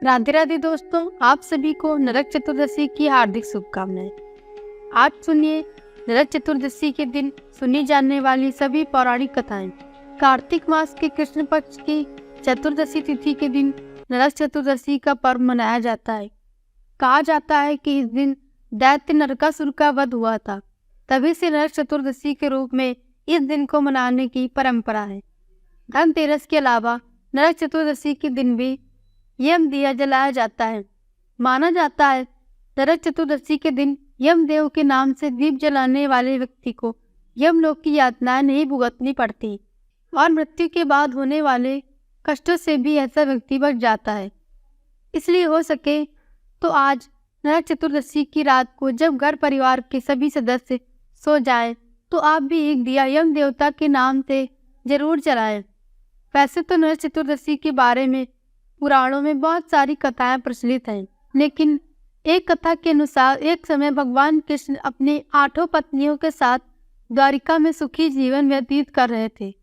राधे राधे दोस्तों, आप सभी को नरक चतुर्दशी की हार्दिक शुभकामनाएं। आज सुनिए नरक चतुर्दशी के दिन सुनी जाने वाली सभी पौराणिक कथाएं। कार्तिक मास के कृष्ण पक्ष की चतुर्दशी तिथि के दिन नरक चतुर्दशी का पर्व मनाया जाता है। कहा जाता है कि इस दिन दैत्य नरकासुर का वध हुआ था। तभी से नरक चतुर्दशी के रूप में इस दिन को मनाने की परंपरा है। धनतेरस के अलावा नरक चतुर्दशी के दिन भी यम दिया जलाया जाता है। माना जाता है नरक चतुर्दशी के दिन यमदेव के नाम से दीप जलाने वाले व्यक्ति को यमलोक की यातनाएं नहीं भुगतनी पड़ती और मृत्यु के बाद होने वाले कष्टों से भी ऐसा व्यक्ति बच जाता है। इसलिए हो सके तो आज नरक चतुर्दशी की रात को जब घर परिवार के सभी सदस्य सो जाएं, तो आप भी एक दिया यम देवता के नाम से जरूर जलाएं। वैसे तो नरक चतुर्दशी के बारे में पुराणों में बहुत सारी कथाएं प्रचलित हैं, लेकिन एक कथा के अनुसार एक समय भगवान कृष्ण अपनी 8 पत्नियों के साथ द्वारिका में सुखी जीवन व्यतीत कर रहे थे।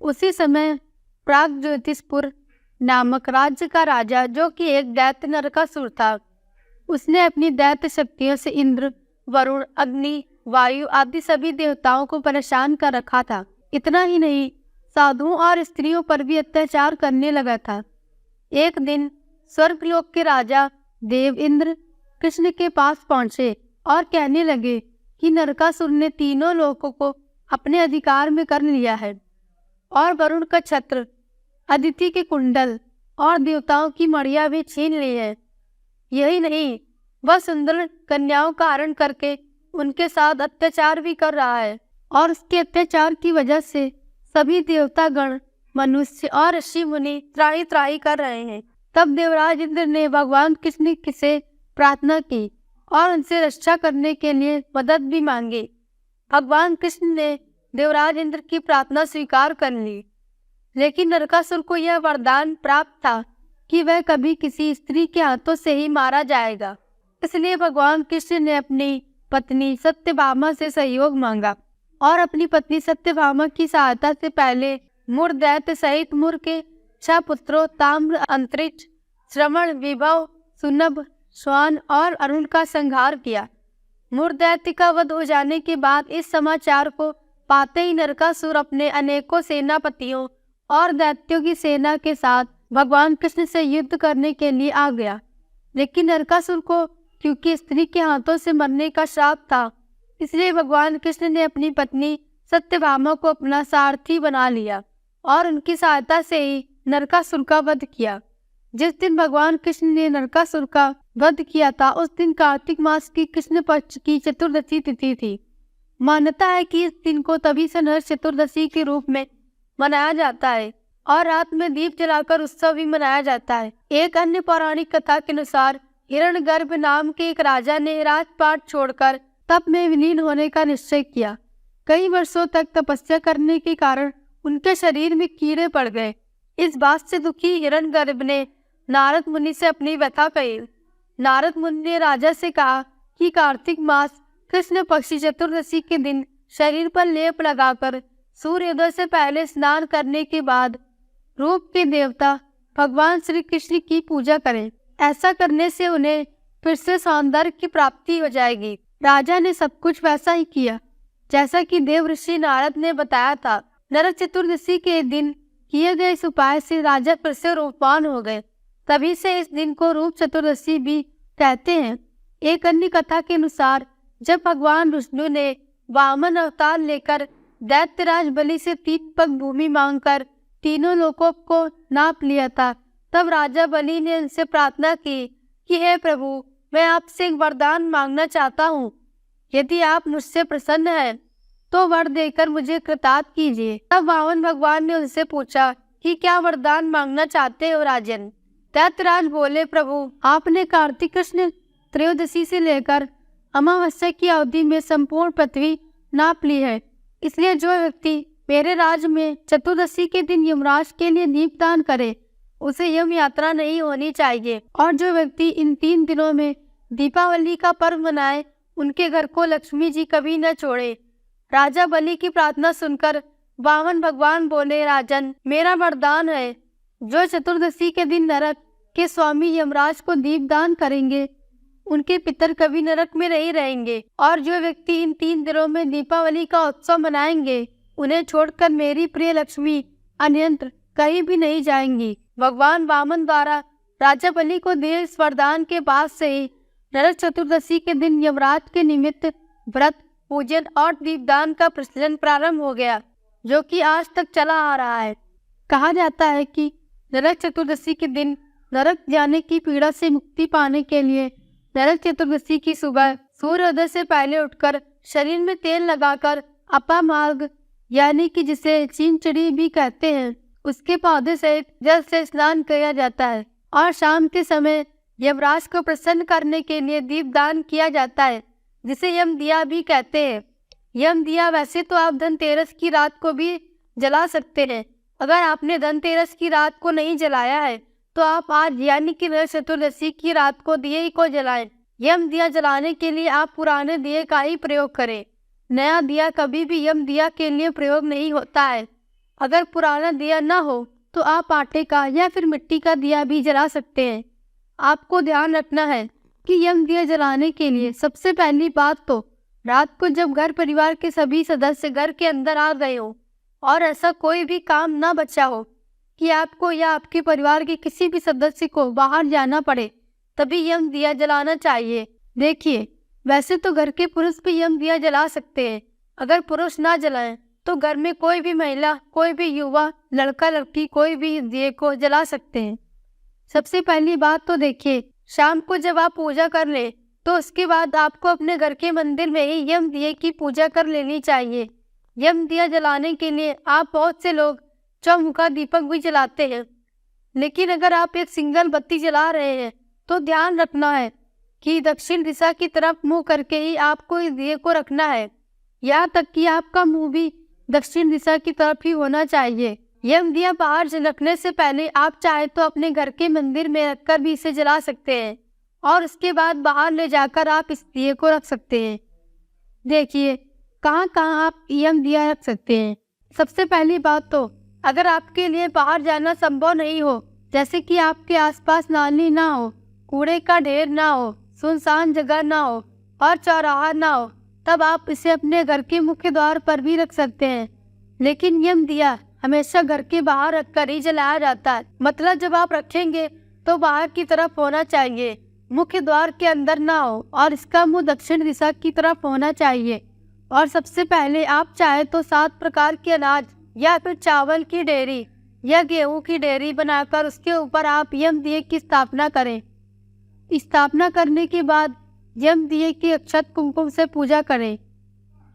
उसी समय प्रागज्योतिषपुर नामक राज्य का राजा, जो कि एक दैत्य नरकासुर था, उसने अपनी दैत्य शक्तियों से इंद्र, वरुण, अग्नि, वायु आदि सभी देवताओं को परेशान कर रखा था। इतना ही नहीं, साधुओं और स्त्रियों पर भी अत्याचार करने लगा था। एक दिन स्वर्गलोक के राजा देव इंद्र कृष्ण के पास पहुंचे और कहने लगे कि नरकासुर ने तीनों लोकों को अपने अधिकार में कर लिया है और वरुण का छत्र, अदिति के कुंडल और देवताओं की मड़िया भी छीन ली है। यही नहीं, वह सुंदर कन्याओं का हरण करके उनके साथ अत्याचार भी कर रहा है और उसके अत्याचार की वजह से सभी देवतागण, मनुष्य और ऋषि मुनि त्राही त्राही कर रहे हैं। तब देवराज इंद्र ने भगवान कृष्ण से प्रार्थना की और उनसे रक्षा करने के लिए मदद भी मांगी। भगवान कृष्ण ने देवराज इंद्र की प्रार्थना स्वीकार कर ली, लेकिन नरकासुर को यह वरदान प्राप्त था कि वह कभी किसी स्त्री के हाथों से ही मारा जाएगा। इसलिए भगवान कृष्ण ने अपनी पत्नी सत्यभामा से सहयोग मांगा और अपनी पत्नी सत्यभामा की सहायता से पहले मुर दैत्य सहित मुर के 6 पुत्रों ताम्र, अंतरिक्ष, श्रवण, विभव, सुनभ, श्वान और अरुण का संहार किया। मुर दैत्य का वध हो जाने के बाद इस समाचार को पाते ही नरकासुर अपने अनेकों सेनापतियों और दैत्यों की सेना के साथ भगवान कृष्ण से युद्ध करने के लिए आ गया। लेकिन नरकासुर को क्योंकि स्त्री के हाथों से मरने का श्राप था, इसलिए भगवान कृष्ण ने अपनी पत्नी सत्यभामा को अपना सारथी बना लिया और उनकी सहायता से ही नरकासुर का वध किया। जिस दिन भगवान कृष्ण ने नरकासुर का वध किया था, उस दिन कार्तिक मास की कृष्ण पक्ष की चतुर्दशी तिथि थी। मान्यता है कि इस दिन को तभी से नरक चतुर्दशी के रूप में मनाया जाता है और रात में दीप जलाकर उत्सव भी मनाया जाता है। एक अन्य पौराणिक कथा के अनुसार हिरण्यगर्भ नाम के एक राजा ने राजपाट छोड़कर तप में विलीन होने का निश्चय किया। कई वर्षों तक तपस्या करने के कारण उनके शरीर में कीड़े पड़ गए। इस बात से दुखी हिरण्यगर्भ ने नारद मुनि से अपनी व्यथा कही। नारद मुनि ने राजा से कहा कि कार्तिक मास कृष्ण पक्षी चतुर्दशी के दिन शरीर पर लेप लगाकर सूर्योदय से पहले स्नान करने के बाद रूप के देवता भगवान श्री कृष्ण की पूजा करें। ऐसा करने से उन्हें फिर से सौंदर्य की प्राप्ति हो जाएगी। राजा ने सब कुछ वैसा ही किया जैसा कि देव ऋषि नारद ने बताया था। नरक चतुर्दशी के दिन किए गए इस उपाय से राजा फिर से रूपवान हो गए। तभी से इस दिन को रूप चतुर्दशी भी कहते हैं। एक अन्य कथा के अनुसार जब भगवान विष्णु ने वामन अवतार लेकर दैत्यराज बलि से 3 पग भूमि मांगकर तीनों लोकों को नाप लिया था, तब राजा बलि ने उनसे प्रार्थना की कि हे प्रभु, मैं आपसे एक वरदान मांगना चाहता हूँ। यदि आप मुझसे प्रसन्न हैं तो वर देकर मुझे कृतार्थ कीजिए। तब वामन भगवान ने उनसे पूछा कि क्या वरदान मांगना चाहते हो राजन? दैत्यराज बोले, प्रभु, आपने कार्तिक कृष्ण त्रयोदशी से लेकर अमावस्या की अवधि में संपूर्ण पृथ्वी नाप ली है। इसलिए जो व्यक्ति मेरे राज्य में चतुर्दशी के दिन यमराज के लिए दीपदान करे, उसे यम यात्रा नहीं होनी चाहिए। और जो व्यक्ति इन 3 दिनों में दीपावली का पर्व मनाए, उनके घर को लक्ष्मी जी कभी न छोड़े। राजा बलि की प्रार्थना सुनकर वामन भगवान बोले, राजन, मेरा वरदान है, जो चतुर्दशी के दिन नरक के स्वामी यमराज को दीपदान करेंगे उनके पितर कभी नरक में नहीं रहेंगे, और जो व्यक्ति इन 3 दिनों में दीपावली का उत्सव मनाएंगे उन्हें छोड़कर मेरी प्रिय लक्ष्मी अन्यत्र कहीं भी नहीं जाएंगी। भगवान वामन द्वारा राजा बलि को दिए इस वरदान के बाद से ही नरक चतुर्दशी के दिन यमराज के निमित्त व्रत, पूजन और दीपदान का प्रचलन प्रारंभ हो गया, जो कि आज तक चला आ रहा है। कहा जाता है कि नरक चतुर्दशी के दिन नरक जाने की पीड़ा से मुक्ति पाने के लिए नरक चतुर्दशी की सुबह सूर्योदय से पहले उठकर शरीर में तेल लगाकर अपामार्ग यानी कि जिसे चींचड़ी भी कहते हैं उसके पौधे सहित जल से स्नान किया जाता है, और शाम के समय यमराज को प्रसन्न करने के लिए दीपदान किया जाता है, जिसे यम दिया भी कहते हैं। यम दिया वैसे तो आप धनतेरस की रात को भी जला सकते हैं। अगर आपने धनतेरस की रात को नहीं जलाया है तो आप आज यानी कि नरक चतुर्दशी की रात को दिए को जलाएं। यम दिया जलाने के लिए आप पुराने दिए का ही प्रयोग करें। नया दिया कभी भी यम दिया के लिए प्रयोग नहीं होता है। अगर पुराना दिया न हो तो आप आटे का या फिर मिट्टी का दिया भी जला सकते हैं। आपको ध्यान रखना है कि यम दिया जलाने के लिए सबसे पहली बात तो रात को जब घर परिवार के सभी सदस्य घर के अंदर आ गए हो और ऐसा कोई भी काम ना बचा हो कि आपको या आपके परिवार के किसी भी सदस्य को बाहर जाना पड़े, तभी यम दिया जलाना चाहिए। देखिए, वैसे तो घर के पुरुष भी यम दिया जला सकते हैं। अगर पुरुष ना जलाएं तो घर में कोई भी महिला, कोई भी युवा, लड़का लड़की कोई भी इस दिए को जला सकते हैं। सबसे पहली बात तो देखिए, शाम को जब आप पूजा कर ले तो उसके बाद आपको अपने घर के मंदिर में ही यम दिए की पूजा कर लेनी चाहिए। यम दिया जलाने के लिए आप बहुत से लोग चौमुखा दीपक भी जलाते हैं, लेकिन अगर आप एक सिंगल बत्ती जला रहे हैं तो ध्यान रखना है कि दक्षिण दिशा की तरफ मुंह करके ही आपको इस दिए को रखना है। यहाँ तक कि आपका मुंह भी दक्षिण दिशा की तरफ ही होना चाहिए। यम दिया बाहर रखने से पहले आप चाहे तो अपने घर के मंदिर में रखकर भी इसे जला सकते हैं, और उसके बाद बाहर ले जाकर आप इस दिए को रख सकते हैं। देखिए कहाँ कहाँ आप यम दिया रख सकते हैं। सबसे पहली बात तो अगर आपके लिए बाहर जाना संभव नहीं हो, जैसे कि आपके आसपास नाली ना हो, कूड़े का ढेर ना हो, सुनसान जगह ना हो और चौराहा ना हो, तब आप इसे अपने घर के मुख्य द्वार पर भी रख सकते हैं। लेकिन यम दिया हमेशा घर के बाहर रखकर ही जलाया जाता है। मतलब जब आप रखेंगे तो बाहर की तरफ होना चाहिए, मुख्य द्वार के अंदर ना हो, और इसका मुंह दक्षिण दिशा की तरफ होना चाहिए। और सबसे पहले आप चाहे तो 7 प्रकार के अनाज या फिर चावल की डेयरी या गेहूं की डेयरी बनाकर उसके ऊपर आप यम दिए की स्थापना करें। स्थापना करने के बाद यम दिए की अक्षत कुमकुम से पूजा करें,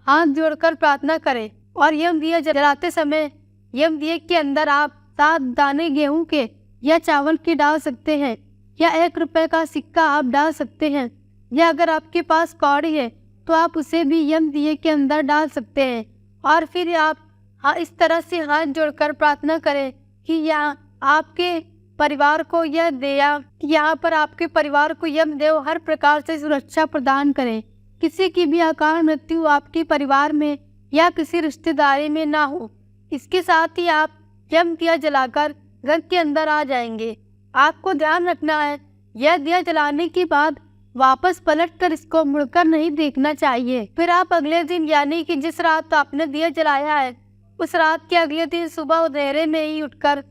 हाथ जोड़कर प्रार्थना करें, और यम दिया जलाते समय यम दिए के अंदर आप 7 दाने गेहूं के या चावल के डाल सकते हैं, या 1 रुपए का सिक्का आप डाल सकते हैं, या अगर आपके पास कौड़ी है तो आप उसे भी यम दिए के अंदर डाल सकते हैं। और फिर आप इस तरह से हाथ जोड़कर प्रार्थना करें कि यहाँ आपके परिवार को यह दिया, यहाँ पर आपके परिवार को यम देव हर प्रकार से सुरक्षा प्रदान करें, किसी की भी अकाल मृत्यु आपके परिवार में या किसी रिश्तेदारी में ना हो। इसके साथ ही आप यम दिया जलाकर घर के अंदर आ जाएंगे। आपको ध्यान रखना है, यह दिया जलाने के बाद वापस पलटकर इसको मुड़कर नहीं देखना चाहिए। फिर आप अगले दिन यानी कि जिस रात आपने दिया जलाया है उस रात के अगले दिन सुबह अंधेरे में ही उठकर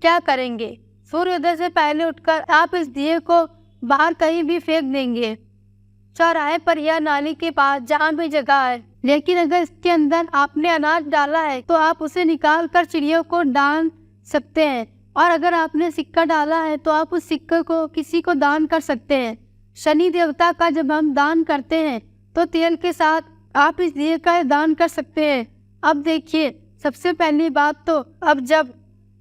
क्या करेंगे, सूर्योदय से पहले उठकर आप इस दिए को बाहर कहीं भी फेंक देंगे, चौराहे पर या नाली के पास जहाँ भी जगह है। लेकिन अगर इसके अंदर आपने अनाज डाला है तो आप उसे निकाल कर चिड़ियों को डाल सकते हैं, और अगर आपने सिक्का डाला है तो आप उस सिक्के को किसी को दान कर सकते हैं। शनि देवता का जब हम दान करते हैं तो तेल के साथ आप इस दिए का दान कर सकते हैं। अब देखिए, सबसे पहली बात तो अब जब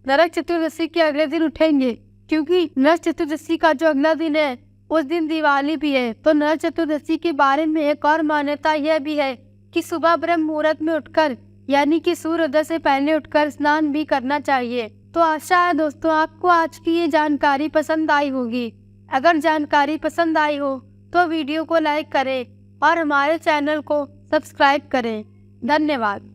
नरक चतुर्दशी के अगले दिन उठेंगे, क्योंकि नरक चतुर्दशी का जो अगला दिन है उस दिन दिवाली भी है, तो नरक चतुर्दशी के बारे में एक और मान्यता यह भी है कि सुबह ब्रह्म मुहूर्त में उठकर यानी कि सूर्योदय से पहले उठकर स्नान भी करना चाहिए। तो आशा है दोस्तों आपको आज की ये जानकारी पसंद आई होगी। अगर जानकारी पसंद आई हो तो वीडियो को लाइक करें और हमारे चैनल को सब्सक्राइब करें। धन्यवाद।